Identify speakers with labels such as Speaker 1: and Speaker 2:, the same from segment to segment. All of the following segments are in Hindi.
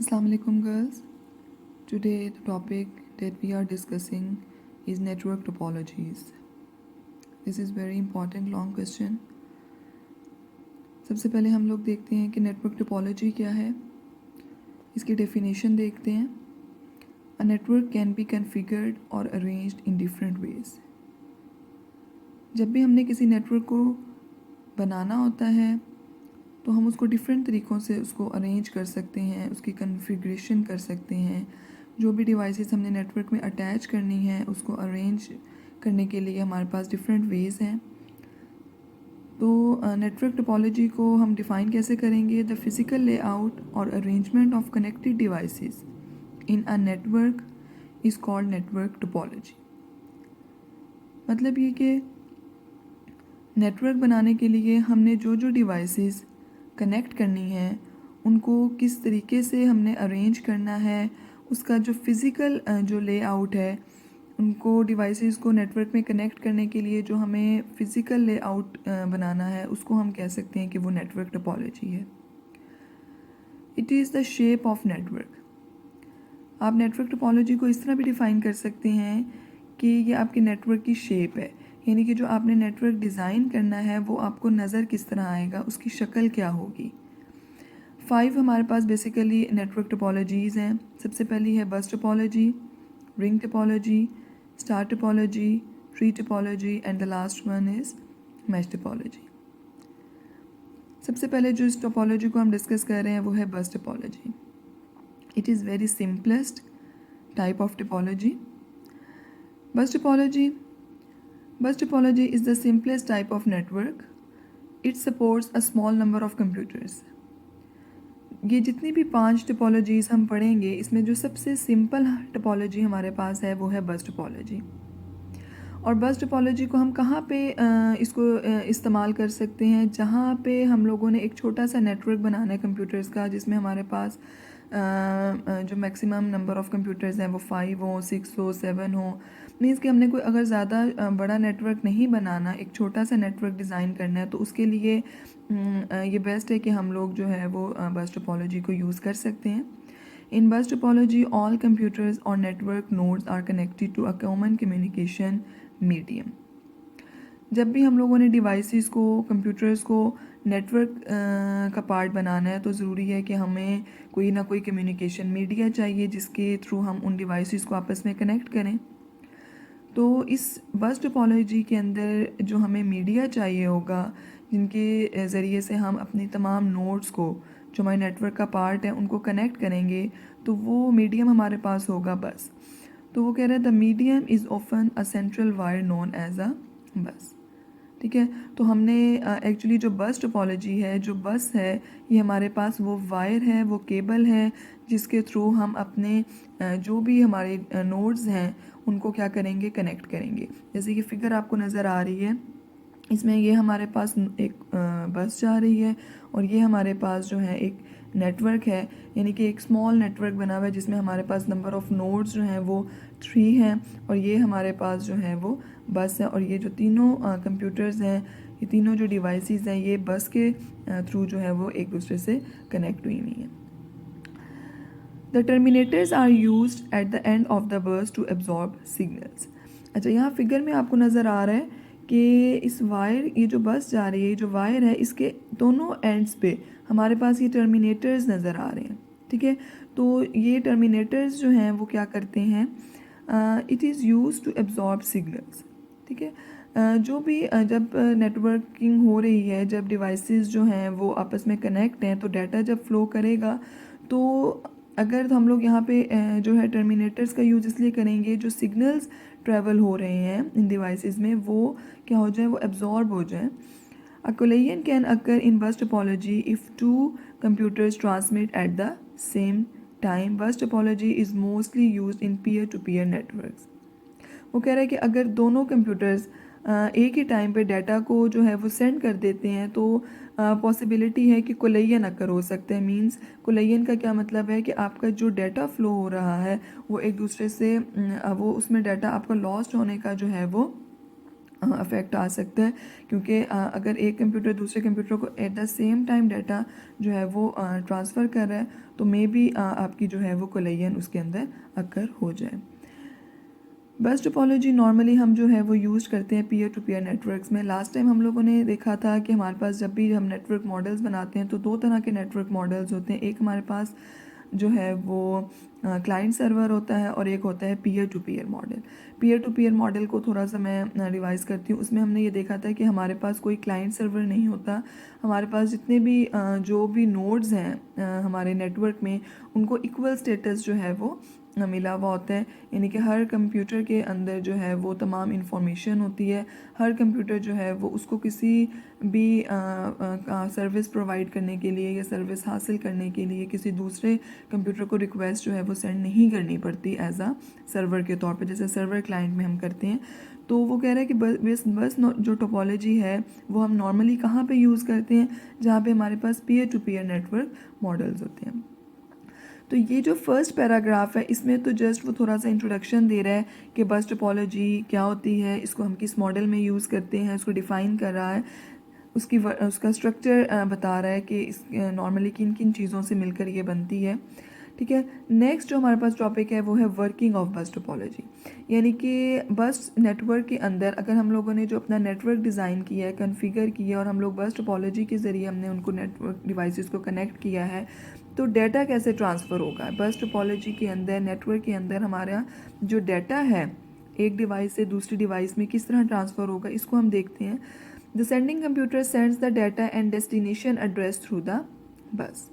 Speaker 1: Assalamu alaikum girls. Today the topic that we are discussing is network topologies. This is very important long question. सबसे पहले हम लोग देखते हैं कि नेटवर्क टोपोलॉजी क्या है, इसकी डेफिनेशन देखते हैं. A network can be configured और अरेंज्ड इन डिफरेंट वेज. जब भी हमने किसी नेटवर्क को बनाना होता है तो हम उसको डिफरेंट तरीक़ों से उसको अरेंज कर सकते हैं, उसकी कन्फिग्रेशन कर सकते हैं. जो भी डिवाइसेस हमने नेटवर्क में अटैच करनी है उसको अरेंज करने के लिए हमारे पास डिफरेंट वेज़ हैं. तो नेटवर्क टोपोलॉजी को हम डिफ़ाइन कैसे करेंगे? द फिज़िकल लेआउट और arrangement of connected devices in a network is called network topology. मतलब ये कि नेटवर्क बनाने के लिए हमने जो जो डिवाइसेस कनेक्ट करनी है उनको किस तरीके से हमने अरेंज करना है, उसका जो फ़िज़िकल जो लेआउट है, उनको डिवाइसेस को नेटवर्क में कनेक्ट करने के लिए जो हमें फ़िज़िकल लेआउट बनाना है उसको हम कह सकते हैं कि वो नेटवर्क टोपोलॉजी है. It is the shape of network. आप नेटवर्क टोपोलॉजी को इस तरह भी डिफ़ाइन कर सकते हैं कि ये आपके नेटवर्क की शेप है, यानी कि जो आपने नेटवर्क डिज़ाइन करना है वो आपको नज़र किस तरह आएगा, उसकी शक्ल क्या होगी. 5 हमारे पास बेसिकली नेटवर्क टोपोलॉजीज़ हैं. सबसे पहली है बस topology, ring topology, star topology, tree topology and the last one is mesh topology. सबसे पहले जो इस टोपोलॉजी को हम डिस्कस कर रहे हैं वो है बस topology. It is very simplest type of topology. Bus topology. Bus topology is the simplest type of network. It supports a small number of computers. ये जितनी भी 5 टोपोलॉजीज़ हम पढ़ेंगे इसमें जो सबसे सिंपल टोपोलॉजी हमारे पास है वो है बस टोपोलॉजी. और बस टोपोलॉजी को हम कहाँ पे इसको इस्तेमाल कर सकते हैं? जहाँ पे हम लोगों ने एक छोटा सा नेटवर्क बनाना है कंप्यूटर्स का, जिसमें हमारे पास जो मैक्सिमम नंबर ऑफ़ कंप्यूटर्स हैं वो 5 हो, 6 हो, 7 हो. मीन्स कि हमने कोई अगर ज़्यादा बड़ा नेटवर्क नहीं बनाना, एक छोटा सा नेटवर्क डिज़ाइन करना है तो उसके लिए ये बेस्ट है कि हम लोग जो है वो बस टोपोलॉजी को यूज़ कर सकते हैं. In bus topology, all computers or network nodes are connected to a common communication medium. जब भी हम लोगों ने डिवाइसेस को, कंप्यूटर्स को नेटवर्क का पार्ट बनाना है तो ज़रूरी है कि हमें कोई ना कोई कम्युनिकेशन मीडिया चाहिए जिसके थ्रू हम उन डिवाइसेस को आपस में कनेक्ट करें. तो इस बस टोपोलॉजी के अंदर जो हमें मीडिया चाहिए होगा, जिनके ज़रिए से हम अपनी तमाम नोड्स को जो हमारे नेटवर्क का पार्ट है उनको कनेक्ट करेंगे, तो वो मीडियम हमारे पास होगा बस. तो वो कह रहे हैं the medium is often a central wire known as a bus. ठीक है. तो हमने एक्चुअली जो बस टोपोलॉजी है, जो बस है, ये हमारे पास वो वायर है, वो केबल है जिसके थ्रू हम अपने जो भी हमारे नोड्स हैं उनको क्या करेंगे, कनेक्ट करेंगे. जैसे कि फ़िगर आपको नज़र आ रही है, इसमें ये हमारे पास एक बस जा रही है और ये हमारे पास जो है एक नेटवर्क है, यानी कि एक स्मॉल नेटवर्क बना हुआ है जिसमें हमारे पास नंबर ऑफ़ नोड्स जो हैं वो 3 हैं और ये हमारे पास जो है वो बस है. और ये जो तीनों कंप्यूटर्स हैं, ये तीनों जो डिवाइसेस हैं, ये बस के थ्रू जो है वो एक दूसरे से कनेक्ट हुई हुई हैं. The terminators are used at the end of the bus to absorb signals. अच्छा, यहाँ फिगर में आपको नज़र आ रहा है कि इस वायर, ये जो बस जा रही है, जो वायर है, इसके दोनों एंड्स पे हमारे पास ये टर्मिनेटर्स नज़र आ रहे हैं. ठीक है. तो ये टर्मिनेटर्स जो हैं वो क्या करते हैं, it is use to absorb signals. ठीक है. जो भी जब नेटवर्किंग हो रही है, जब डिवाइसेस जो हैं वो आपस में कनेक्ट हैं, तो डाटा जब फ्लो करेगा तो अगर हम लोग यहाँ पे जो है टर्मिनेटर्स का यूज़ इसलिए करेंगे, जो सिग्नल्स ट्रैवल हो रहे हैं इन डिवाइसेस में वो क्या हो जाए, वो एब्जॉर्ब हो जाए. अ कोलिजन कैन अकर इन बस topology if 2 computers transmit at the same time. Bus topology is mostly used in peer-to-peer networks. वो कह रहा है कि अगर दोनों कंप्यूटर्स एक ही टाइम पे डाटा को जो है वो सेंड कर देते हैं तो पॉसिबिलिटी है कि कोलिजन अकर हो सकता है. मींस कोलिजन का क्या मतलब है कि आपका जो डाटा फ्लो हो रहा है वो एक दूसरे से वो उसमें डाटा आपका लॉस्ट होने का जो है वो अफेक्ट आ सकता है, क्योंकि अगर एक कंप्यूटर दूसरे कंप्यूटर को at the same time data जो है वो ट्रांसफ़र कर रहा है तो मे बी आपकी जो है वो कोलिजन उसके अंदर अकर हो जाए। बस टोपोलॉजी नॉर्मली हम जो है वो यूज़ करते हैं पीयर टू पीयर नेटवर्क्स में। लास्ट टाइम हम लोगों ने देखा था कि हमारे पास जब भी हम नेटवर्क मॉडल्स बनाते हैं तो दो तरह के नेटवर्क मॉडल्स होते हैं। एक हमारे पास जो है वो क्लाइंट सर्वर होता है और एक होता है peer to peer model. Peer to peer model को थोड़ा सा मैं रिवाइज़ करती हूँ। उसमें हमने ये देखा था कि हमारे पास कोई क्लाइंट सर्वर नहीं होता, हमारे पास जितने भी जो भी नोड्स हैं हमारे नेटवर्क में उनको इक्वल स्टेटस जो है वो मिला हुआ होता है, यानी कि हर कंप्यूटर के अंदर जो है वो तमाम इंफॉर्मेशन होती है। हर कंप्यूटर जो है वो उसको किसी भी सर्विस प्रोवाइड करने के लिए या सर्विस हासिल करने के लिए किसी दूसरे कंप्यूटर को रिक्वेस्ट जो है वो सेंड नहीं करनी पड़ती एज आ सर्वर के तौर पे, जैसे सर्वर क्लाइंट में हम करते हैं। तो वो कह रहा है कि बस जो टोपोलॉजी है वो हम नॉर्मली कहाँ पे यूज़ करते हैं, जहाँ पे हमारे पास peer to peer network models होते हैं। तो ये जो फर्स्ट पैराग्राफ है इसमें तो जस्ट वो थोड़ा सा इंट्रोडक्शन दे रहा है कि बस टोपोलॉजी क्या होती है, इसको हम किस मॉडल में यूज़ करते हैं, उसको डिफ़ाइन कर रहा है, उसका स्ट्रक्चर बता रहा है कि इस नॉर्मली किन किन चीज़ों से मिलकर ये बनती है। ठीक है, नेक्स्ट जो हमारे पास टॉपिक है वो है वर्किंग ऑफ बस टोपोलॉजी, यानी कि बस नेटवर्क के अंदर अगर हम लोगों ने जो अपना नेटवर्क डिज़ाइन किया है, कॉन्फ़िगर किया है और हम लोग बस टोपोलॉजी के ज़रिए हमने उनको नेटवर्क डिवाइसेस को कनेक्ट किया है, तो डाटा कैसे ट्रांसफ़र होगा। बस टोपोलॉजी के अंदर, नेटवर्क के अंदर हमारा जो डाटा है एक डिवाइस से दूसरी डिवाइस में किस तरह ट्रांसफ़र होगा, इसको हम देखते हैं। The sending computer sends the data and destination address through the bus.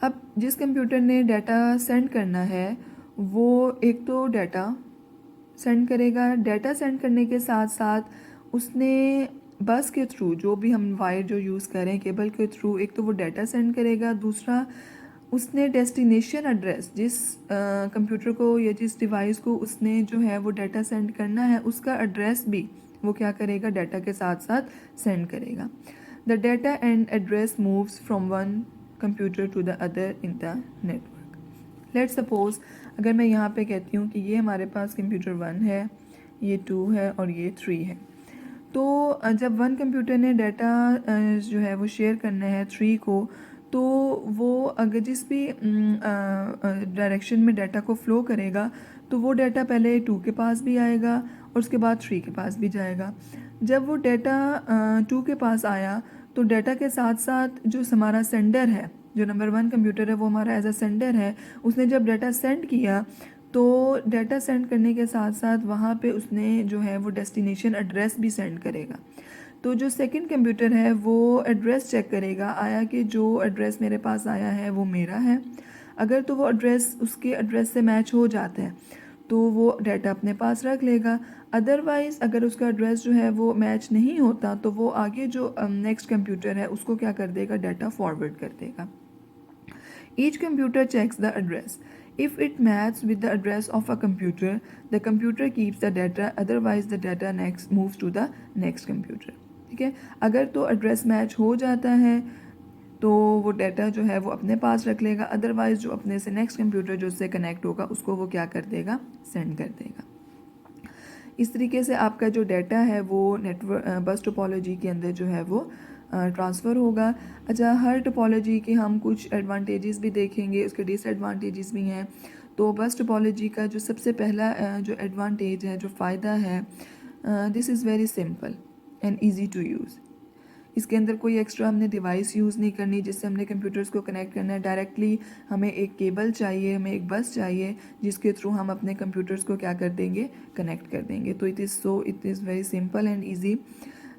Speaker 1: अब जिस कंप्यूटर ने डाटा सेंड करना है वो एक तो डाटा सेंड करेगा, डाटा सेंड करने के साथ साथ उसने बस के थ्रू जो भी हम वायर जो यूज़ करें केबल के थ्रू, एक तो वो डाटा सेंड करेगा, दूसरा उसने डेस्टिनेशन एड्रेस जिस कंप्यूटर को या जिस डिवाइस को उसने जो है वो डाटा सेंड करना है उसका एड्रेस भी वो क्या करेगा, डाटा के साथ साथ सेंड करेगा। The data and address moves from one computer to the other in the network. Let's suppose अगर मैं यहाँ पे कहती हूँ कि ये हमारे पास कंप्यूटर 1 है, ये 2 है और ये 3 है। तो जब वन कंप्यूटर ने डाटा जो है वो शेयर करना है 3 को, तो वो अगर जिस भी डायरेक्शन में डाटा को फ्लो करेगा तो वो डाटा पहले 2 के पास भी आएगा और उसके बाद 3 के पास भी जाएगा। जब वो डाटा 2 के पास आया तो डाटा के साथ साथ जो हमारा सेंडर है, जो नंबर 1 कंप्यूटर है वो हमारा एज अ सेंडर है, उसने जब डाटा सेंड किया तो डाटा सेंड करने के साथ साथ वहाँ पे उसने जो है वो डेस्टिनेशन एड्रेस भी सेंड करेगा। तो जो सेकंड कंप्यूटर है वो एड्रेस चेक करेगा, आया कि जो एड्रेस मेरे पास आया है वो मेरा है। अगर तो वो एड्रेस उसके एड्रेस से मैच हो जाता है तो वो डाटा अपने पास रख लेगा, अदरवाइज़ अगर उसका एड्रेस जो है वो मैच नहीं होता तो वो आगे जो नेक्स्ट कंप्यूटर है उसको क्या कर देगा, डाटा फॉरवर्ड कर देगा। Each computer checks the address. If it matches with the address of a computer, the computer keeps the data, otherwise the data next moves to the next computer. ठीक है, अगर तो एड्रेस मैच हो जाता है तो वो डाटा जो है वो अपने पास रख लेगा, अदरवाइज जो अपने से नेक्स्ट कंप्यूटर जो उससे कनेक्ट होगा उसको वो क्या कर देगा, सेंड कर देगा। इस तरीके से आपका जो डाटा है वो नेटवर्क बस टोपोलॉजी के अंदर जो है वो ट्रांसफ़र होगा। अच्छा, हर टोपोलॉजी के हम कुछ एडवांटेजेस भी देखेंगे, उसके डिसएडवांटेजेस भी हैं। तो बस टोपोलॉजी का जो सबसे पहला जो एडवांटेज है, जो फ़ायदा है, this is very simple and easy to use. इसके अंदर कोई एक्स्ट्रा हमने डिवाइस यूज़ नहीं करनी जिससे हमने कंप्यूटर्स को कनेक्ट करना है। डायरेक्टली हमें एक केबल चाहिए, हमें एक बस चाहिए जिसके थ्रू हम अपने कंप्यूटर्स को क्या कर देंगे, कनेक्ट कर देंगे। तो it is very simple and easy.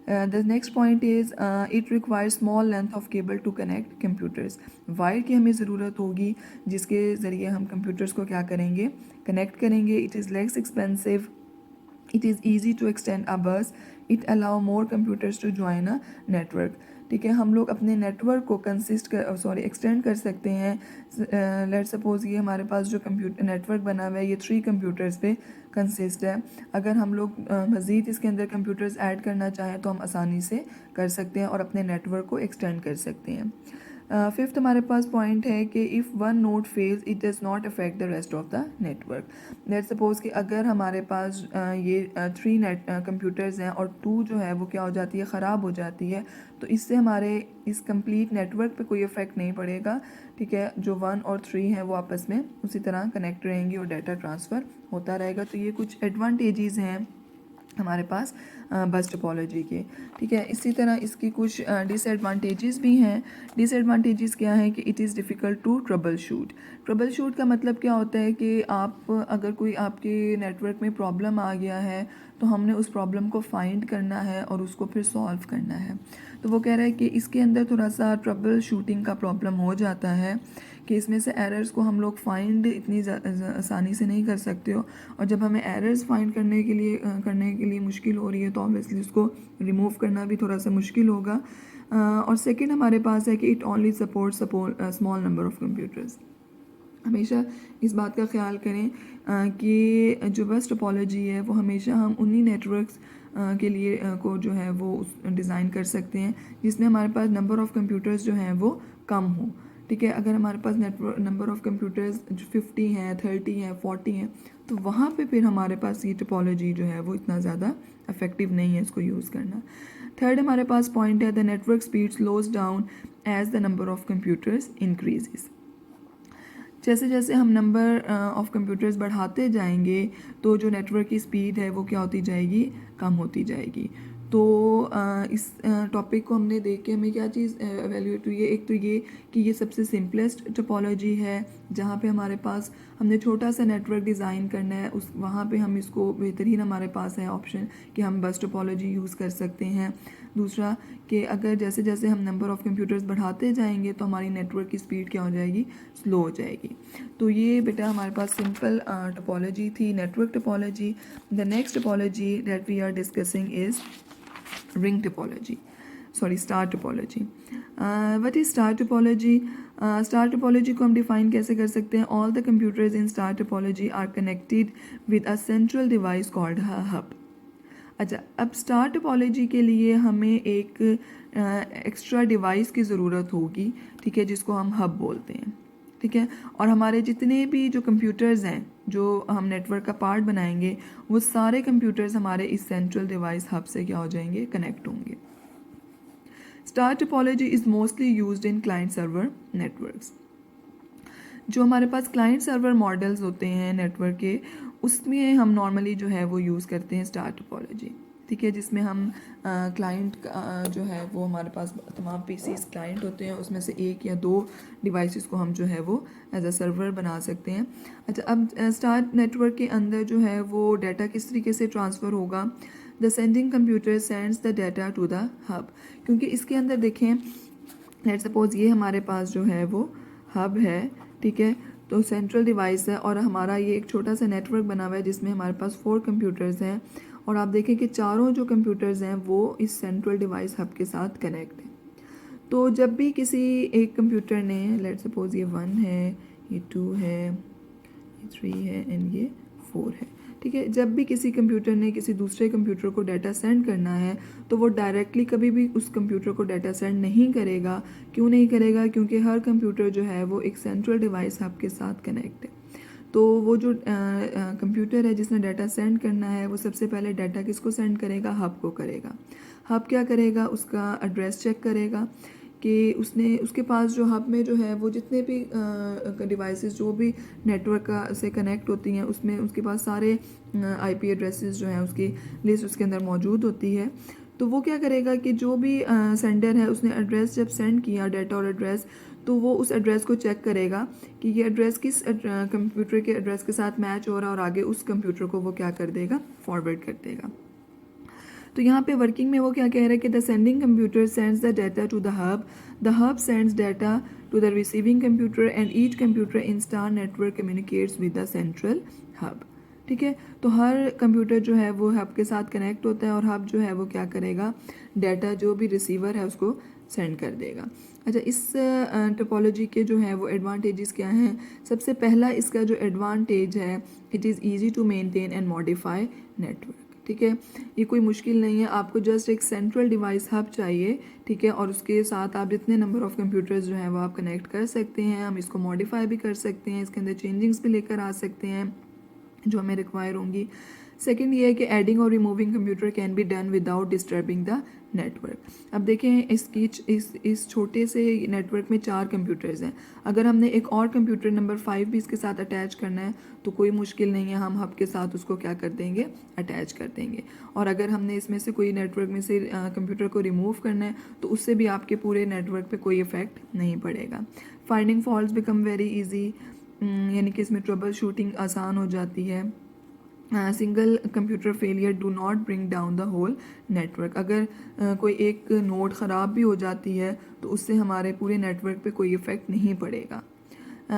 Speaker 1: The next point is it requires small length of cable to connect computers. Wire की हमें ज़रूरत होगी जिसके ज़रिए हम कंप्यूटर्स को क्या करेंगे, कनेक्ट करेंगे। It is less expensive, it is easy to extend a bus, it allow more computers to join a network। ठीक है, हम लोग अपने नेटवर्क को एक्सटेंड कर सकते हैं। लेट सपोज ये हमारे पास जो कंप्यूटर नेटवर्क बना हुआ है ये 3 कंप्यूटर्स पे कंसिस्ट है। अगर हम लोग मज़ीद इसके अंदर कंप्यूटर्स ऐड करना चाहें तो हम आसानी से कर सकते हैं और अपने नेटवर्क को एक्सटेंड कर सकते हैं। फिफ्थ हमारे पास पॉइंट है कि if one node fails it does not affect the rest of the network. Let's suppose कि अगर हमारे पास ये 3 कंप्यूटर्स हैं और 2 जो है वो क्या हो जाती है, ख़राब हो जाती है, तो इससे हमारे इस कंप्लीट नेटवर्क पे कोई इफ़ेक्ट नहीं पड़ेगा। ठीक है, जो 1 और 3 हैं वो आपस में उसी तरह कनेक्ट रहेंगी और डाटा ट्रांसफ़र होता रहेगा। तो ये कुछ एडवांटेजेस हैं हमारे पास बस टोपोलॉजी के। ठीक है, इसी तरह इसकी कुछ डिसएडवांटेजेस भी हैं। डिसएडवांटेजेस क्या है कि it is difficult to trouble shoot. Trouble shoot का मतलब क्या होता है कि आप अगर कोई आपके नेटवर्क में प्रॉब्लम आ गया है तो हमने उस प्रॉब्लम को फाइंड करना है और उसको फिर सॉल्व करना है। तो वो कह रहा है कि इसके अंदर थोड़ा सा ट्रबल शूटिंग का प्रॉब्लम हो जाता है कि इसमें से एरर्स को हम लोग फाइंड इतनी आसानी से नहीं कर सकते हो, और जब हमें एरर्स फाइंड करने के लिए मुश्किल हो रही है तो ऑब्वियसली उसको रिमूव करना भी थोड़ा सा मुश्किल होगा। और सेकंड हमारे पास है कि it only support small number of computers. हमेशा इस बात का ख्याल करें कि जो बस टोपोलॉजी है वो हमेशा हम उन्हीं नेटवर्क्स के लिए को जो है वो डिज़ाइन कर सकते हैं जिसमें हमारे पास नंबर ऑफ़ कंप्यूटर्स जो हैं वो कम हो। ठीक है, अगर हमारे पास नंबर ऑफ़ कंप्यूटर्स 50 हैं, 30 हैं, 40 हैं, तो वहाँ पे फिर हमारे पास ये टोपोलॉजी जो है वो इतना ज़्यादा इफेक्टिव नहीं है इसको यूज़ करना। थर्ड हमारे पास पॉइंट है the network speed slows down as the number of computers increases. जैसे जैसे हम नंबर ऑफ़ कंप्यूटर्स बढ़ाते जाएंगे तो जो नेटवर्क की स्पीड है वो क्या होती जाएगी, कम होती जाएगी। तो इस टॉपिक को हमने देख के हमें क्या चीज़ एवेल्यूएट हुई है, एक तो ये कि ये सबसे सिंपलेस्ट टोपोलॉजी है जहाँ पे हमारे पास हमने छोटा सा नेटवर्क डिज़ाइन करना है, उस वहाँ पे हम इसको बेहतरीन हमारे पास है ऑप्शन कि हम बस टोपोलॉजी यूज़ कर सकते हैं। दूसरा कि अगर जैसे जैसे हम नंबर ऑफ़ कंप्यूटर्स बढ़ाते जाएंगे तो हमारी नेटवर्क की स्पीड क्या हो जाएगी, स्लो हो जाएगी। तो ये बेटा हमारे पास सिंपल टोपोलॉजी थी, network topology. The next topology that we are discussing is ring topology, sorry star topology. What is star topology? Star topology को हम डिफाइन कैसे कर सकते हैं? All the computers in star topology are connected with a central device called hub. अच्छा, अब स्टार टोपोलॉजी के लिए हमें एक एक्स्ट्रा डिवाइस की ज़रूरत होगी, ठीक है, जिसको हम हब बोलते हैं। ठीक है, और हमारे जितने भी जो कंप्यूटर्स हैं जो हम नेटवर्क का पार्ट बनाएंगे वो सारे कंप्यूटर्स हमारे इस सेंट्रल डिवाइस हब से क्या हो जाएंगे, कनेक्ट होंगे। Star topology is mostly used in client server networks. जो हमारे पास क्लाइंट सर्वर मॉडल्स होते हैं नेटवर्क के, उसमें हम नॉर्मली जो है वो यूज़ करते हैं स्टार टोपोलॉजी। ठीक है, जिसमें हम क्लाइंट जो है वो हमारे पास तमाम पीसीस क्लाइंट होते हैं, उसमें से एक या दो डिवाइसेस को हम जो है वो एज अ सर्वर बना सकते हैं। अच्छा, अब स्टार नेटवर्क के अंदर जो है वो डाटा किस तरीके से ट्रांसफ़र होगा? The sending computer sends the data to the hub. क्योंकि इसके अंदर देखें, लेट्स सपोज ये हमारे पास जो है वो हब है, ठीक है, तो सेंट्रल डिवाइस है और हमारा ये एक छोटा सा नेटवर्क बना हुआ है जिसमें हमारे पास 4 कंप्यूटर्स हैं, और आप देखें कि चारों जो कंप्यूटर्स हैं वो इस सेंट्रल डिवाइस हब के साथ कनेक्ट हैं। तो जब भी किसी एक कंप्यूटर ने, लेट्स सपोज ये 1 है, ये 2 है, ये 3 है एंड ये 4 है, ठीक है, जब भी किसी कंप्यूटर ने किसी दूसरे कंप्यूटर को डाटा सेंड करना है तो वो डायरेक्टली कभी भी उस कंप्यूटर को डाटा सेंड नहीं करेगा। क्यों नहीं करेगा? क्योंकि हर कंप्यूटर जो है वो एक सेंट्रल डिवाइस हब के साथ कनेक्ट है। तो वो जो कंप्यूटर है जिसने डाटा सेंड करना है वो सबसे पहले डाटा किसको सेंड करेगा? हब को करेगा। हब क्या करेगा? उसका एड्रेस चेक करेगा कि उसके पास जो हब में जो है वो जितने भी डिवाइसेस जो भी नेटवर्क का से कनेक्ट होती हैं उसमें उसके पास सारे आईपी एड्रेसेस जो हैं उसकी लिस्ट उसके अंदर मौजूद होती है। तो वो क्या करेगा कि जो भी सेंडर है उसने एड्रेस जब सेंड किया, डाटा और एड्रेस, तो वो उस एड्रेस को चेक करेगा कि ये एड्रेस किस कंप्यूटर के एड्रेस के साथ मैच हो रहा है और आगे उस कंप्यूटर को वो क्या कर देगा? फॉरवर्ड कर देगा। तो यहाँ पे वर्किंग में वो क्या कह रहा है कि the sending computer sends the data to the hub sends data to the receiving computer and each computer in star network communicates with the central hub. ठीक है, तो हर कंप्यूटर जो है वो हब के साथ कनेक्ट होता है और हब जो है वो क्या करेगा? डाटा जो भी रिसीवर है उसको सेंड कर देगा। अच्छा, इस टोपोलॉजी के जो है वो एडवांटेजेस क्या हैं? सबसे पहला इसका जो एडवांटेज है, it is easy to maintain and modify network. ठीक है, ये कोई मुश्किल नहीं है, आपको जस्ट एक सेंट्रल डिवाइस हब चाहिए, ठीक है, और उसके साथ आप जितने नंबर ऑफ़ कंप्यूटर्स जो हैं वो आप कनेक्ट कर सकते हैं। हम इसको मॉडिफाई भी कर सकते हैं, इसके अंदर चेंजिंग्स भी लेकर आ सकते हैं जो हमें रिक्वायर होंगी। सेकेंड ये है कि एडिंग और removing computer can be done without disturbing the network. अब देखें इस छोटे से नेटवर्क में 4 कंप्यूटर्स हैं। अगर हमने एक और कंप्यूटर नंबर 5 भी इसके साथ अटैच करना है तो कोई मुश्किल नहीं है, हम हब के साथ उसको क्या कर देंगे, अटैच कर देंगे। और अगर हमने इसमें से कोई नेटवर्क में से कंप्यूटर को रिमूव करना है तो उससे भी आपके पूरे नेटवर्क पे कोई इफ़ेक्ट नहीं पड़ेगा। Finding faults become very easy, यानी कि इसमें ट्रबल शूटिंग आसान हो जाती है। Single computer failure do not bring down the whole network. अगर कोई एक नोड ख़राब भी हो जाती है तो उससे हमारे पूरे नेटवर्क पे कोई इफ़ेक्ट नहीं पड़ेगा।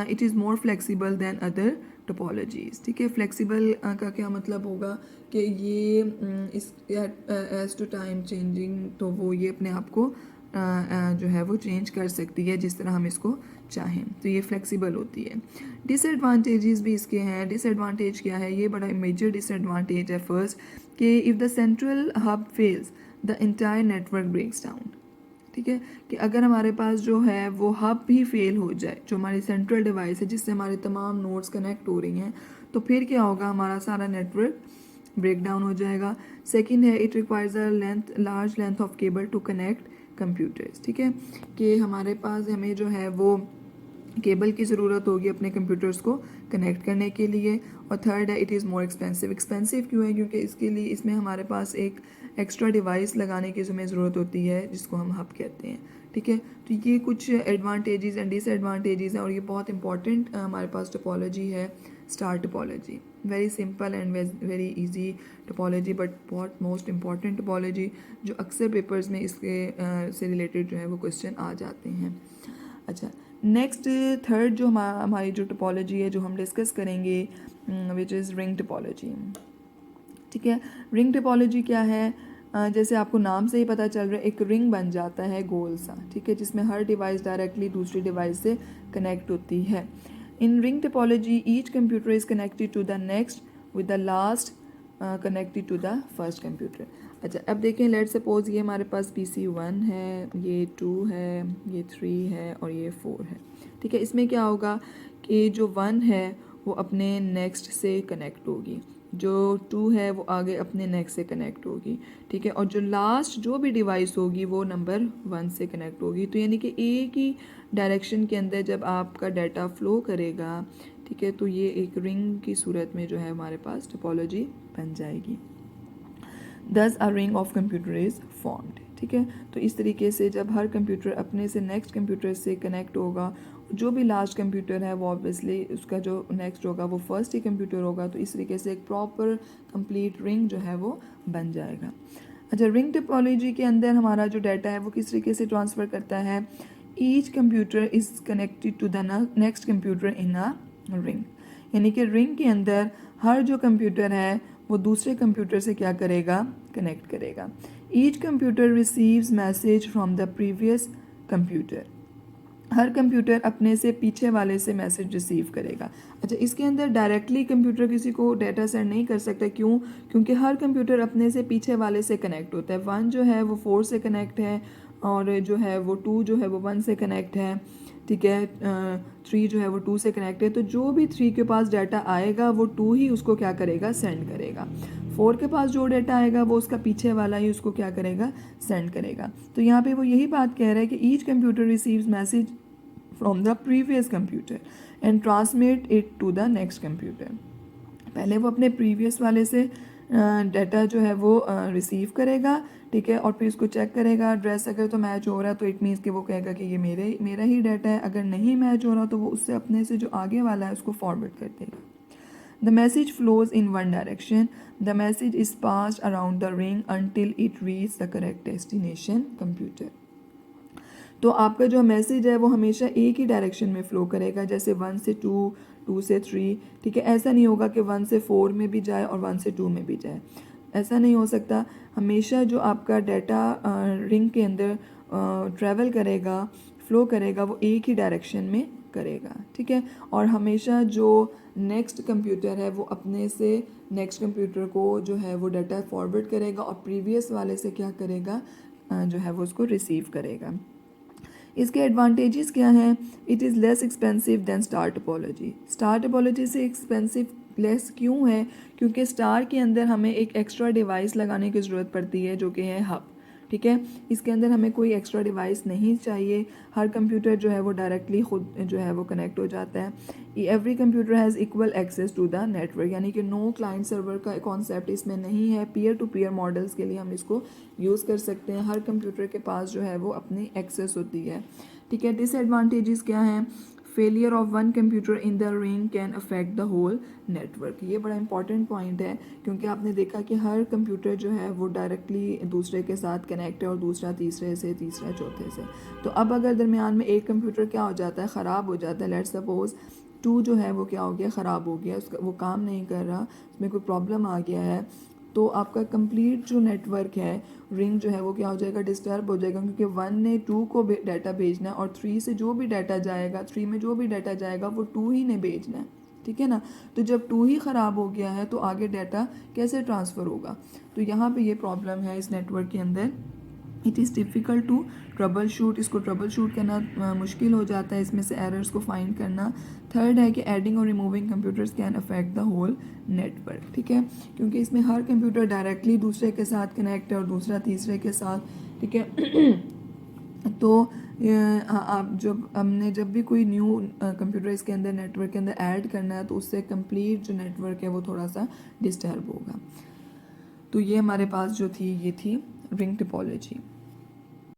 Speaker 1: It is more flexible than other topologies. ठीक है, फ्लेक्सिबल का क्या मतलब होगा कि ये इस एज टू टाइम चेंजिंग, तो वो ये अपने आप को जो है वो चेंज कर सकती है जिस तरह हम इसको चाहें, तो ये फ्लेक्सिबल होती है। डिसएडवांटेजेस भी इसके हैं। डिसएडवांटेज क्या है, ये बड़ा मेजर डिसएडवांटेज है फर्स्ट, कि if the central hub fails the entire network breaks down. ठीक है, कि अगर हमारे पास जो है वो हब ही फेल हो जाए, जो हमारी सेंट्रल डिवाइस है जिससे हमारे तमाम नोड्स कनेक्ट हो रही हैं, तो फिर क्या होगा, हमारा सारा नेटवर्क ब्रेक डाउन हो जाएगा। सेकेंड है, it requires a large length of cable to connect computers. ठीक है, कि हमारे पास हमें जो है वो केबल की ज़रूरत होगी अपने कंप्यूटर्स को कनेक्ट करने के लिए। और थर्ड है, it is more expensive. Expensive क्यों है, क्योंकि इसके लिए इसमें हमारे पास एक एक्स्ट्रा डिवाइस लगाने की हमें ज़रूरत होती है जिसको हम हब कहते हैं। ठीक है, तो ये कुछ एडवांटेजेस एंड डिसएडवांटेजेस हैं, और ये बहुत इंपॉर्टेंट हमारे पास टोपोलॉजी है, star topology. Very simple and very easy topology, but बहुत मोस्ट इंपॉर्टेंट टोपोलॉजी, जो अक्सर पेपर्स में इसके से रिलेटेड जो है वो क्वेश्चन आ जाते हैं। अच्छा, नेक्स्ट थर्ड जो हमारी जो टोपोलॉजी है जो हम डिस्कस करेंगे, विच इज़ रिंग टोपोलॉजी। ठीक है, रिंग टोपोलॉजी क्या है, जैसे आपको नाम से ही पता चल रहा है, एक रिंग बन जाता है गोल सा, ठीक है, जिसमें हर डिवाइस डायरेक्टली दूसरी डिवाइस से कनेक्ट होती है। In ring topology each computer is connected to the next with the last connected to the first computer. अच्छा, अब देखें, लेट सपोज ये हमारे पास PC 1 है, ये 2 है, ये 3 है और ये 4 है। ठीक है, इसमें क्या होगा कि जो 1 है वो अपने नेक्स्ट से कनेक्ट होगी, जो 2 है वो आगे अपने नेक्स्ट से कनेक्ट होगी। ठीक है, और जो लास्ट जो भी डिवाइस होगी वो नंबर 1 से कनेक्ट होगी। तो यानी कि एक ही डायरेक्शन के अंदर जब आपका डाटा फ्लो करेगा, ठीक है, तो ये एक रिंग की सूरत में जो है हमारे पास टोपोलॉजी बन जाएगी। Thus a ring of computer is formed। ठीक है, तो इस तरीके से जब हर कंप्यूटर अपने से नेक्स्ट कंप्यूटर से कनेक्ट होगा, जो भी लास्ट कंप्यूटर है वो ऑब्वियसली उसका जो नेक्स्ट होगा वो फर्स्ट ही कंप्यूटर होगा, तो इस तरीके से एक प्रॉपर कंप्लीट रिंग जो है वो बन जाएगा। अच्छा, रिंग टोपोलॉजी के अंदर हमारा जो डाटा है वो किस तरीके से ट्रांसफ़र करता है, each computer is connected to the next computer in a ring. यानी कि रिंग के अंदर हर जो कंप्यूटर है वो दूसरे कंप्यूटर से क्या करेगा, कनेक्ट करेगा। Each computer receives message from the previous computer. Her computer अपने से पीछे वाले से मैसेज रिसीव करेगा। अच्छा, इसके अंदर डायरेक्टली कंप्यूटर किसी को डाटा सेंड नहीं कर सकता, क्यों, क्योंकि हर कंप्यूटर अपने से पीछे वाले से कनेक्ट होता है। 1 जो है वो 4 से कनेक्ट है, और जो है वो 2 जो है वो 1 से कनेक्ट है। ठीक है, 3 जो है वो 2 से कनेक्ट है, तो जो भी 3 के पास डाटा आएगा वो 2 ही उसको क्या करेगा, सेंड करेगा। 4 के पास जो डाटा आएगा वो उसका पीछे वाला ही उसको क्या करेगा, सेंड करेगा। तो यहाँ पे वो यही बात कह रहा है कि each computer receives message from the previous computer and transmit it to the next computer. पहले वो अपने प्रीवियस वाले से डाटा जो है वो रिसीव करेगा, ठीक है, और फिर इसको चेक करेगा। एड्रेस अगर तो मैच हो रहा है तो इट मीन्स कि वो कहेगा कि ये मेरा ही डाटा है। अगर नहीं मैच हो रहा तो वो उससे अपने से जो आगे वाला है उसको फॉरवर्ड कर देगा। The message flows in one direction. The message is passed around the ring until it reach the correct destination computer. तो आपका जो मैसेज है वो हमेशा एक ही डायरेक्शन में फ़्लो करेगा, जैसे 1 से 2, 2 से 3। ठीक है, ऐसा नहीं होगा कि 1 से 4 में भी जाए और 1 से 2 में भी जाए, ऐसा नहीं हो सकता। हमेशा जो आपका डाटा रिंग के अंदर ट्रैवल करेगा, फ़्लो करेगा, वो एक ही डायरेक्शन में करेगा। ठीक है। और हमेशा जो नेक्स्ट कंप्यूटर है वो अपने से नेक्स्ट कंप्यूटर को जो है वो डाटा फॉरवर्ड करेगा और प्रीवियस वाले से क्या करेगा, जो है वो उसको रिसीव करेगा। इसके एडवांटेजेस क्या हैं? It is less expensive than star topology. Star topology से एक्सपेंसिव लेस क्यों है? क्योंकि स्टार के अंदर हमें एक एक्स्ट्रा डिवाइस लगाने की ज़रूरत पड़ती है जो कि है हब, ठीक है। इसके अंदर हमें कोई एक्स्ट्रा डिवाइस नहीं चाहिए, हर कंप्यूटर जो है वो डायरेक्टली खुद जो है वो कनेक्ट हो जाता है। Every computer has equal access to the network, यानी कि नो क्लाइंट सर्वर का कॉन्सेप्ट इसमें नहीं है। पीयर टू पीयर मॉडल्स के लिए हम इसको यूज़ कर सकते हैं, हर कंप्यूटर के पास जो है वो अपनी एक्सेस होती है, ठीक है। डिसएडवांटेजेस क्या हैं? Failure of one computer in the ring can affect the whole network. ये बड़ा इंपॉर्टेंट पॉइंट है क्योंकि आपने देखा कि हर कंप्यूटर जो है वो डायरेक्टली दूसरे के साथ कनेक्ट है और दूसरा तीसरे से, तीसरा चौथे से। तो अब अगर दरमियान में एक कंप्यूटर क्या हो जाता है, ख़राब हो जाता है, लेट्स सपोज 2 जो है वो क्या हो गया, ख़राब हो गया, उसका वो काम नहीं कर रहा, उसमें कोई प्रॉब्लम आ गया है, तो आपका कंप्लीट जो नेटवर्क है, रिंग जो है वो क्या हो जाएगा, डिस्टर्ब हो जाएगा। क्योंकि 1 ने 2 को डाटा भेजना है और 3 से जो भी डाटा जाएगा, 3 में जो भी डाटा जाएगा वो 2 ही ने भेजना है, ठीक है ना। तो जब 2 ही ख़राब हो गया है तो आगे डाटा कैसे ट्रांसफ़र होगा? तो यहाँ पे ये प्रॉब्लम है इस नेटवर्क के अंदर। It is difficult to trouble shoot, इसको ट्रबल शूट करना मुश्किल हो जाता है, इसमें से एरर्स को फाइंड करना। थर्ड है कि एडिंग और removing computers can affect the whole network, ठीक है। क्योंकि इसमें हर कंप्यूटर डायरेक्टली दूसरे के साथ कनेक्ट है और दूसरा तीसरे के साथ, ठीक है। तो आप जब भी कोई न्यू कंप्यूटर इसके अंदर नेटवर्क के अंदर ऐड करना है तो उससे कंप्लीट जो नेटवर्क है वो थोड़ा सा डिस्टर्ब होगा। तो ये हमारे पास जो थी ये थी रिंग टोपोलॉजी।